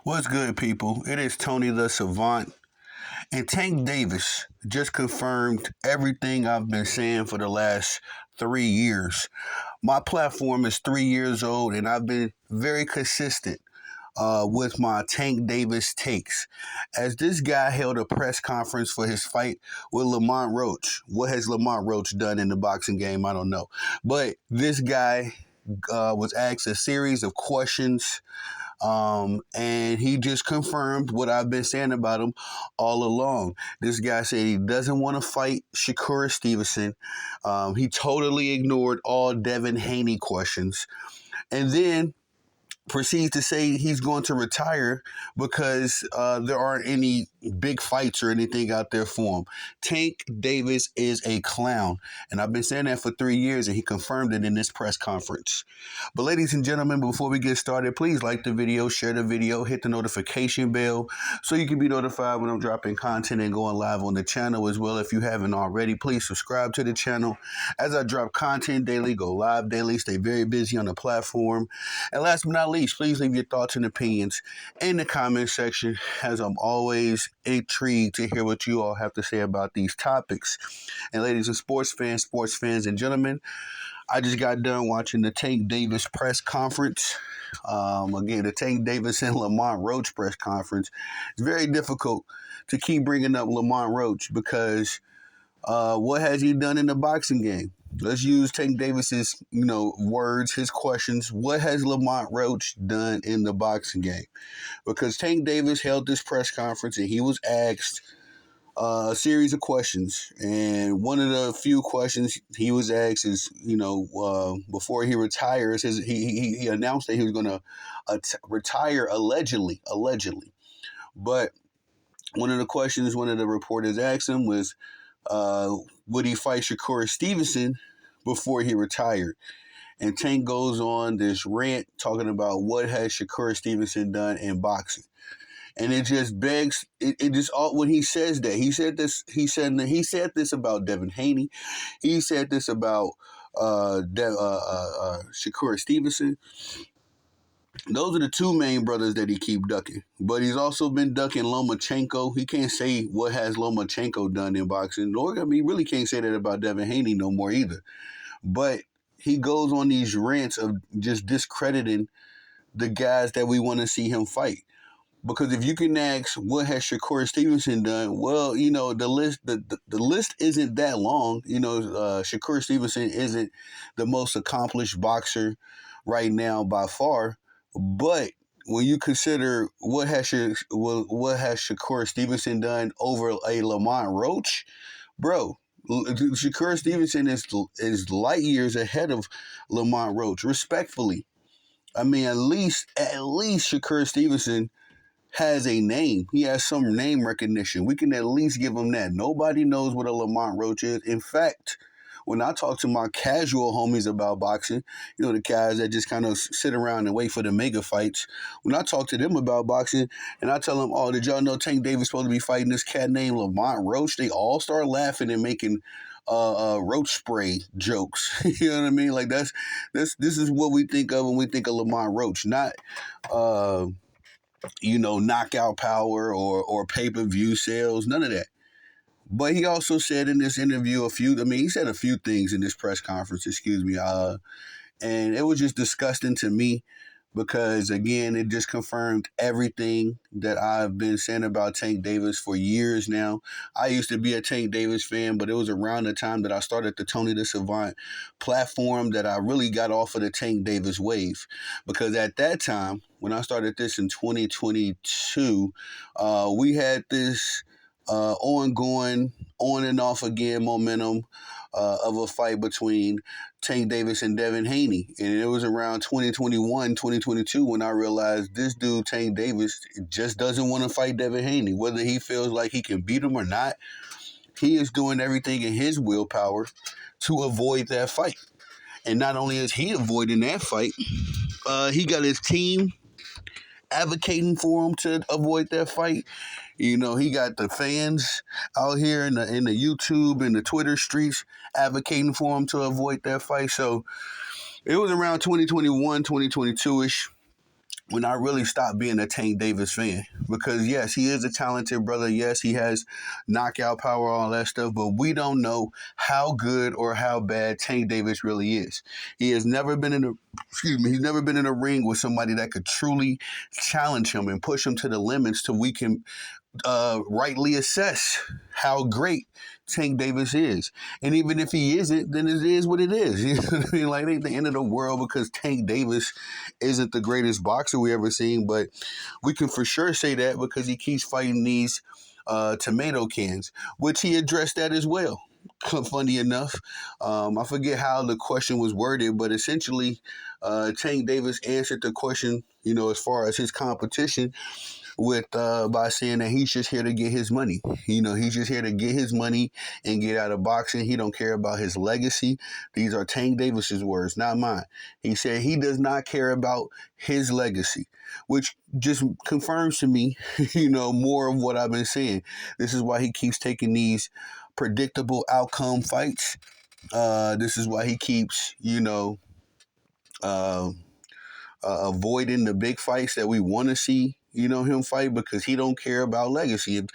What's good, people? It is Tony the Savant, and Tank Davis just confirmed everything I've been saying for the last 3 years. My platform is 3 years old, and I've been very consistent with my Tank Davis takes. As this guy held a press conference for his fight with Lamont Roach. What has Lamont Roach done in the boxing game? I don't know. But this guy was asked a series of questions, and he just confirmed what I've been saying about him all along. This guy said he doesn't want to fight SHAKUR Stevenson. He totally ignored all Devin Haney questions. And then proceeds to say he's going to retire because there aren't any big fights or anything out there for him. Tank Davis is a clown, and I've been saying that for 3 years, and he confirmed it in this press conference. But ladies and gentlemen, before we get started, please like the video, share the video, hit the notification bell so you can be notified when I'm dropping content and going live on the channel as well. If you haven't already, please subscribe to the channel as I drop content daily, go live daily, stay very busy on the platform. And last but not least, please leave your thoughts and opinions in the comment section, as I'm always intrigued to hear what you all have to say about these topics. And ladies and sports fans and gentlemen, I just got done watching the Tank Davis press conference. Again, the Tank Davis and Lamont Roach press conference. It's very difficult to keep bringing up Lamont Roach because what has he done in the boxing game? Let's use Tank Davis's, words, his questions. What has Lamont Roach done in the boxing game? Because Tank Davis held this press conference and he was asked a series of questions. And one of the few questions he was asked is, before he retires, he announced that he was going to retire allegedly. But one of the questions one of the reporters asked him was, would he fight SHAKUR Stevenson before he retired? And Tank goes on this rant talking about what has SHAKUR Stevenson done in boxing. And it just begs, it just all when he says that, he said this about Devin Haney. He said this about SHAKUR Stevenson. Those are the two main brothers that he keep ducking. But he's also been ducking Lomachenko. He can't say what has Lomachenko done in boxing. Nor he really can't say that about Devin Haney no more either. But he goes on these rants of just discrediting the guys that we want to see him fight. Because if you can ask what has SHAKUR Stevenson done, well, the list isn't that long. SHAKUR Stevenson isn't the most accomplished boxer right now by far. But when you consider what has SHAKUR Stevenson done over a Lamont Roach, bro, SHAKUR Stevenson is light years ahead of Lamont Roach, respectfully. I mean, at least SHAKUR Stevenson has a name. He has some name recognition. We can at least give him that. Nobody knows what a Lamont Roach is. In fact, when I talk to my casual homies about boxing, the guys that just kind of sit around and wait for the mega fights, when I talk to them about boxing and I tell them, oh, did y'all know Tank Davis supposed to be fighting this cat named Lamont Roach? They all start laughing and making roach spray jokes. You know what I mean? Like this is what we think of when we think of Lamont Roach, not knockout power or pay-per-view sales, none of that. But he also said in this interview he said a few things in this press conference, and it was just disgusting to me because, again, it just confirmed everything that I've been saying about Tank Davis for years now. I used to be a Tank Davis fan, but it was around the time that I started the Tony the Savant platform that I really got off of the Tank Davis wave. Because at that time, when I started this in 2022, we had this ongoing, on and off again momentum of a fight between Tank Davis and Devin Haney. And it was around 2021, 2022 when I realized this dude, Tank Davis, just doesn't want to fight Devin Haney. Whether he feels like he can beat him or not, he is doing everything in his willpower to avoid that fight. And not only is he avoiding that fight, he got his team advocating for him to avoid that fight. He got the fans out here in the YouTube and the Twitter streets advocating for him to avoid that fight. So it was around 2021, 2022-ish when I really stopped being a Tank Davis fan. Because yes, he is a talented brother. Yes, he has knockout power, all that stuff. But we don't know how good or how bad Tank Davis really is. He has never been in a he's never been in a ring with somebody that could truly challenge him and push him to the limits till we can rightly assess how great Tank Davis is. And even if he isn't, then it is what it is. You know what I mean? Like, it ain't the end of the world because Tank Davis isn't the greatest boxer we ever seen, but we can for sure say that because he keeps fighting these tomato cans, which he addressed that as well. Funny enough, I forget how the question was worded, but essentially, Tank Davis answered the question, as far as his competition, with by saying that he's just here to get his money. He's just here to get his money and get out of boxing. He don't care about his legacy. These are Tank Davis's words, not mine. He said he does not care about his legacy, which just confirms to me, more of what I've been saying. This is why he keeps taking these predictable outcome fights. This is why he keeps, uh, avoiding the big fights that we want to see, him fight, because he don't care about legacy.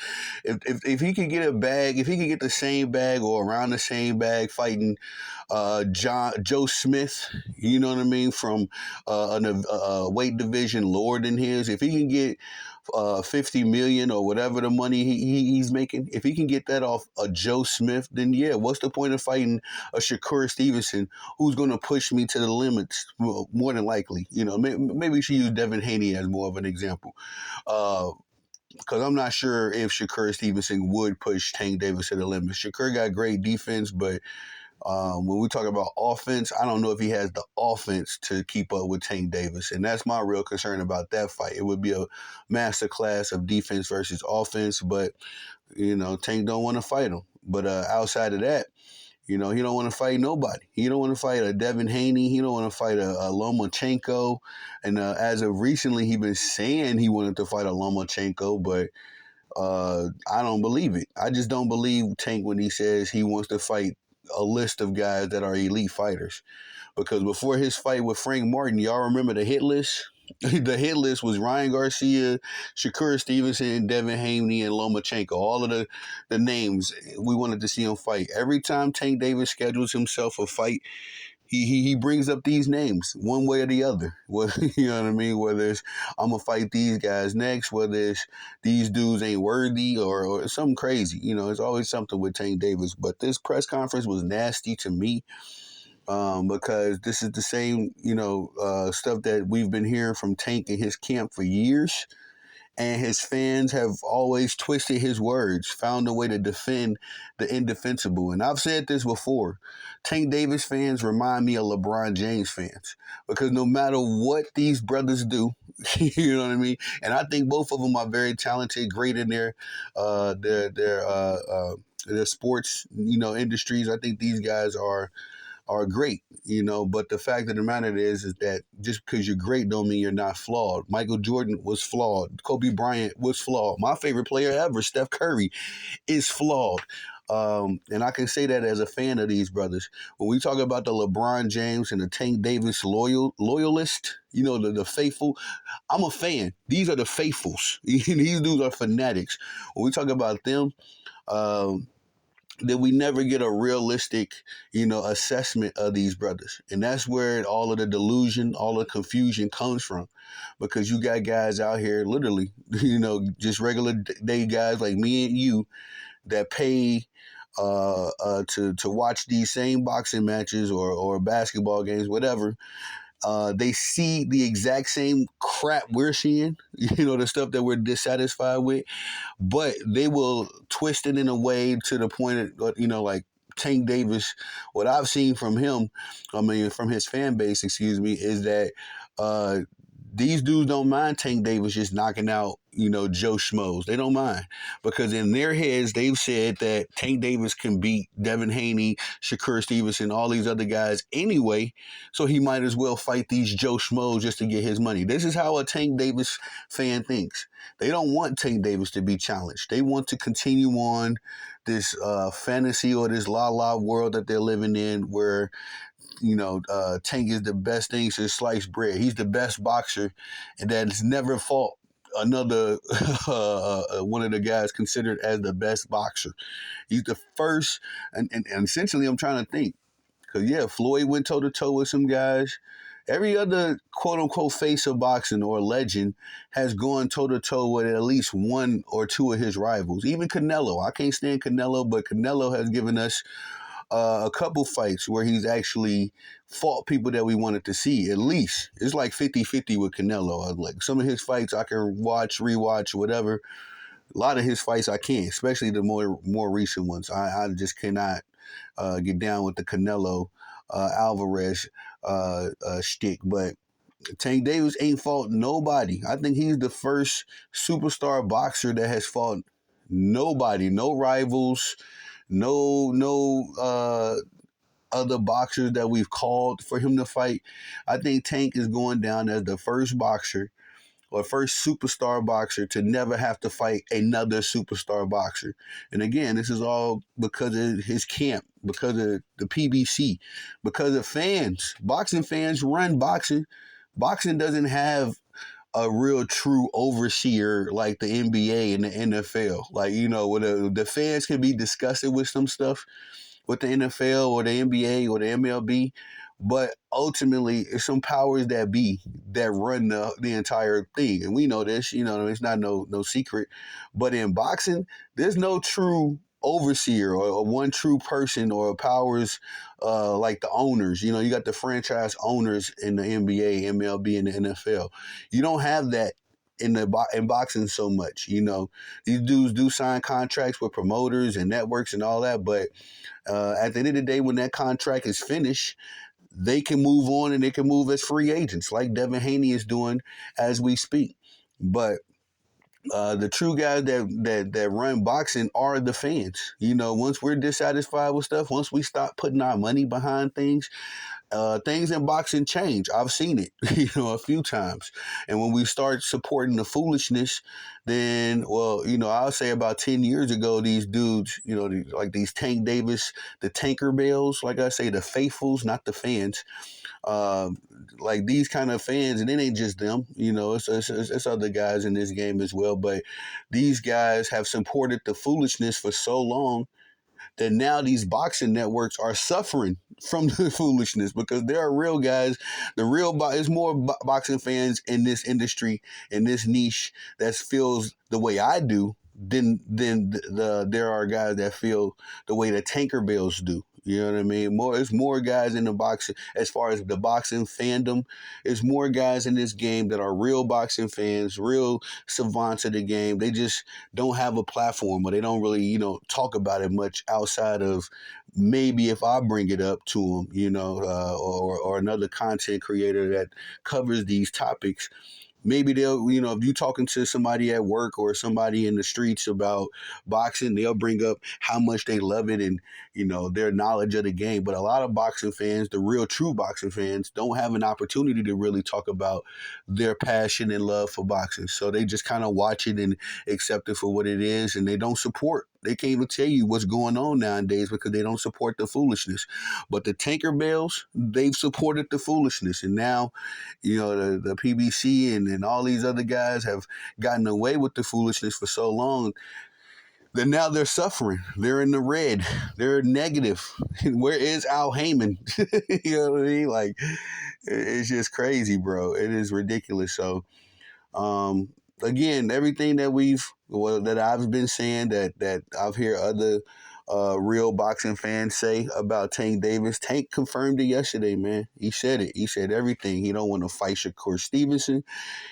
If he could get a bag, if he could get the same bag or around the same bag fighting Joe Smith, you know what I mean, from a weight division lower than his, if he can get 50 million or whatever the money he's making, if he can get that off a Joe Smith, then yeah, what's the point of fighting a Shakur Stevenson who's going to push me to the limits? Well, more than likely, maybe we should use Devin Haney as more of an example, because I'm not sure if Shakur Stevenson would push Tank Davis to the limits. Shakur got great defense, but when we talk about offense, I don't know if he has the offense to keep up with Tank Davis. And that's my real concern about that fight. It would be a masterclass of defense versus offense, but, Tank don't want to fight him. But outside of that, he don't want to fight nobody. He don't want to fight a Devin Haney. He don't want to fight a Lomachenko. And as of recently, he been saying he wanted to fight a Lomachenko, but I don't believe it. I just don't believe Tank when he says he wants to fight a list of guys that are elite fighters. Because before his fight with Frank Martin, y'all remember the hit list? The hit list was Ryan Garcia, Shakur Stevenson, Devin Haney, and Lomachenko. All of the names we wanted to see him fight. Every time Tank Davis schedules himself a fight, he brings up these names one way or the other. Well, you know what I mean? Whether it's I'm gonna fight these guys next, whether it's these dudes ain't worthy or something crazy. It's always something with Tank Davis. But this press conference was nasty to me, because this is the same stuff that we've been hearing from Tank and his camp for years. And his fans have always twisted his words, found a way to defend the indefensible. And I've said this before. Tank Davis fans remind me of LeBron James fans. Because no matter what these brothers do, you know what I mean? And I think both of them are very talented, great in their sports, industries. I think these guys are great, but the fact of the matter is that just because you're great don't mean you're not flawed. Michael Jordan was flawed. Kobe Bryant was flawed. My favorite player ever, Steph Curry, is flawed. And I can say that as a fan of these brothers. When we talk about the LeBron James and the Tank Davis loyalist, the faithful, I'm a fan. These are the faithfuls. These dudes are fanatics. When we talk about them, that we never get a realistic, assessment of these brothers. And that's where all of the delusion, all the confusion comes from. Because you got guys out here, literally, just regular day guys like me and you that pay to watch these same boxing matches or basketball games, whatever. They see the exact same crap we're seeing, the stuff that we're dissatisfied with, but they will twist it in a way to the point of, like Tank Davis, what I've seen from him, from his fan base, excuse me, is that these dudes don't mind Tank Davis just knocking out, Joe Schmoes. They don't mind, because in their heads, they've said that Tank Davis can beat Devin Haney, Shakur Stevenson, all these other guys anyway, so he might as well fight these Joe Schmoes just to get his money. This is how a Tank Davis fan thinks. They don't want Tank Davis to be challenged. They want to continue on this fantasy or this la-la world that they're living in, where Tank is the best thing since sliced bread. He's the best boxer, and that's never fought another one of the guys considered as the best boxer. He's the first, and essentially, I'm trying to think because yeah, Floyd went toe to toe with some guys. Every other quote unquote face of boxing or legend has gone toe to toe with at least one or two of his rivals. Even Canelo. I can't stand Canelo, but Canelo has given us a couple fights where he's actually fought people that we wanted to see. At least it's like 50-50 with Canelo. Like some of his fights I can watch, rewatch, whatever. A lot of his fights I can't, especially the more recent ones. I just cannot get down with the Canelo Alvarez shtick. But Tank Davis ain't fought nobody. I think he's the first superstar boxer that has fought nobody, no rivals, no other boxers that we've called for him to fight. I think Tank is going down as the first boxer or first superstar boxer to never have to fight another superstar boxer. And again, this is all because of his camp, because of the PBC, because of fans. Boxing fans run boxing. Boxing doesn't have a real true overseer like the NBA and the NFL. Like, where the fans can be disgusted with some stuff with the NFL or the NBA or the MLB, but ultimately it's some powers that be that run the entire thing. And we know this, it's not no secret. But in boxing, there's no true overseer or one true person or powers like the owners. You got the franchise owners in the NBA, MLB, and the NFL. You don't have that in boxing so much. These dudes do sign contracts with promoters and networks and all that, but at the end of the day, when that contract is finished, they can move on and they can move as free agents, like Devin Haney is doing as we speak. But the true guys that run boxing are the fans. Once we're dissatisfied with stuff, once we stop putting our money behind things in boxing change. I've seen it, a few times. And when we start supporting the foolishness, then, well, I'll say about 10 years ago, these dudes, like these Tank Davis, the Tanker Bells, like I say, the faithfuls, not the fans, uh, like these kind of fans, and it ain't just them, it's other guys in this game as well. But these guys have supported the foolishness for so long that now these boxing networks are suffering from the foolishness because there are real guys. There's more boxing fans in this industry, in this niche, that feels the way I do than there are guys that feel the way the Tanker Bills do. You know what I mean? It's more guys in the boxing, as far as the boxing fandom. It's more guys in this game that are real boxing fans, real savants of the game. They just don't have a platform, or they don't really, talk about it much outside of maybe if I bring it up to them, or another content creator that covers these topics. Maybe they'll, if you're talking to somebody at work or somebody in the streets about boxing, they'll bring up how much they love it and, their knowledge of the game. But a lot of boxing fans, the real true boxing fans, don't have an opportunity to really talk about their passion and love for boxing. So they just kind of watch it and accept it for what it is, and they don't support. They can't even tell you what's going on nowadays because they don't support the foolishness. But the Tanker Bells, they've supported the foolishness. And now, the PBC and all these other guys have gotten away with the foolishness for so long that now they're suffering. They're in the red. They're negative. Where is Al Heyman? You know what I mean? Like, it's just crazy, bro. It is ridiculous. So, again, everything that I've been saying, that I've heard other real boxing fans say about Tank Davis. Tank confirmed it yesterday, man. He said it. He said everything. He don't want to fight SHAKUR Stevenson.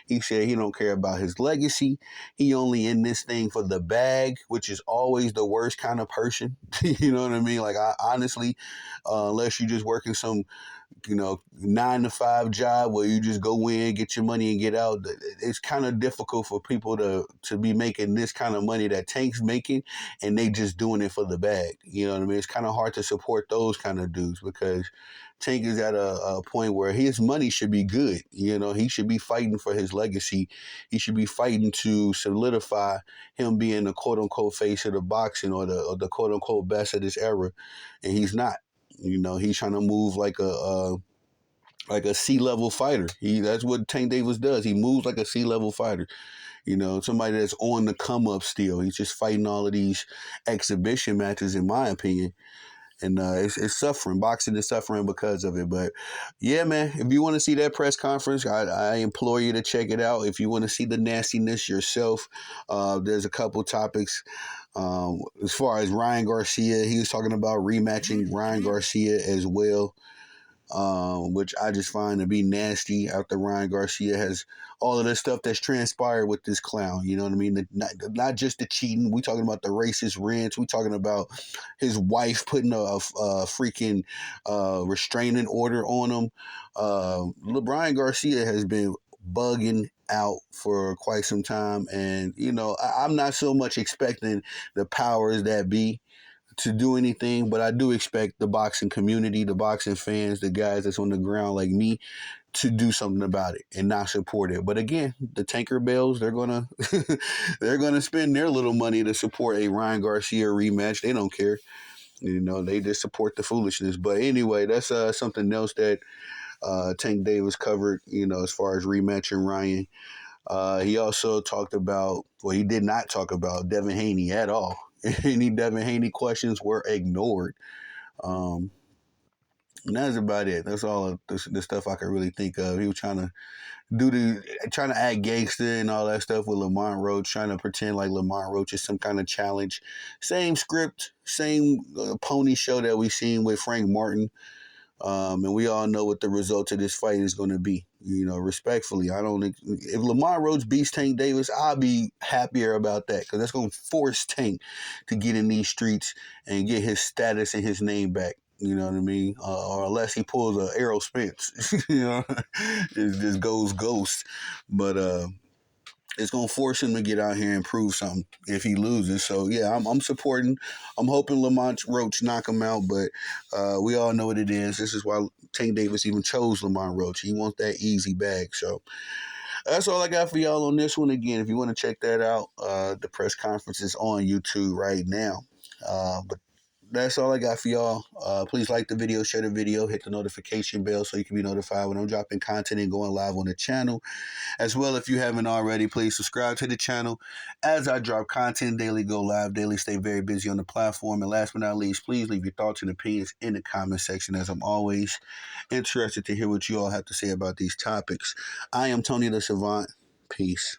He said he don't care about his legacy. He only in this thing for the bag, which is always the worst kind of person. You know what I mean? Like, I honestly, unless you're just working some 9-to-5 job where you just go in, get your money and get out. It's kind of difficult for people to be making this kind of money that Tank's making, and they just doing it for the bag. You know what I mean? It's kind of hard to support those kind of dudes because Tank is at a point where his money should be good. He should be fighting for his legacy. He should be fighting to solidify him being the quote unquote face of the boxing or the quote unquote best of this era, and he's not. He's trying to move like a C-level fighter. That's what Tank Davis does. He moves like a C-level fighter. Somebody that's on the come up still. He's just fighting all of these exhibition matches, in my opinion. And it's suffering. Boxing is suffering because of it. But yeah, man, if you want to see that press conference, I implore you to check it out. If you want to see the nastiness yourself, there's a couple topics. As far as Ryan Garcia, he was talking about rematching Ryan Garcia as well, which I just find to be nasty after Ryan Garcia has all of the stuff that's transpired with this clown. You know what I mean? Not just the cheating. We talking about the racist rants. We talking about his wife putting a freaking restraining order on him. LeBron Garcia has been bugging out for quite some time, and I'm not so much expecting the powers that be to do anything, but I do expect the boxing community, the boxing fans, the guys that's on the ground like me to do something about it and not support it. But again, the Tanker Bells, they're gonna they're gonna spend their little money to support a Ryan Garcia rematch. They don't care. They just support the foolishness. But anyway, that's something else that Tank Davis covered, as far as rematching Ryan. He also talked about, well, he did not talk about Devin Haney at all. Any Devin Haney questions were ignored. Um, and that's about it. That's all the stuff I could really think of. He was trying to act gangster and all that stuff with Lamont Roach, trying to pretend like Lamont Roach is some kind of challenge. Same script, same pony show that we seen with Frank Martin. And we all know what the result of this fight is going to be. Respectfully, I don't. If Lamar Roach beats Tank Davis, I'll be happier about that because that's going to force Tank to get in these streets and get his status and his name back. You know what I mean? Or unless he pulls a Errol Spence, it just goes ghost. But it's gonna force him to get out here and prove something if he loses. So yeah, I'm supporting. I'm hoping Lamont Roach knock him out, but we all know what it is. This is why Tank Davis even chose Lamont Roach. He wants that easy bag. So that's all I got for y'all on this one. Again, if you want to check that out, the press conference is on YouTube right now. But that's all I got for y'all. Please like the video, share the video, hit the notification bell so you can be notified when I'm dropping content and going live on the channel. As well, if you haven't already, please subscribe to the channel as I drop content daily, go live daily, stay very busy on the platform. And last but not least, please leave your thoughts and opinions in the comment section, as I'm always interested to hear what you all have to say about these topics. I am Tony the Savant. Peace.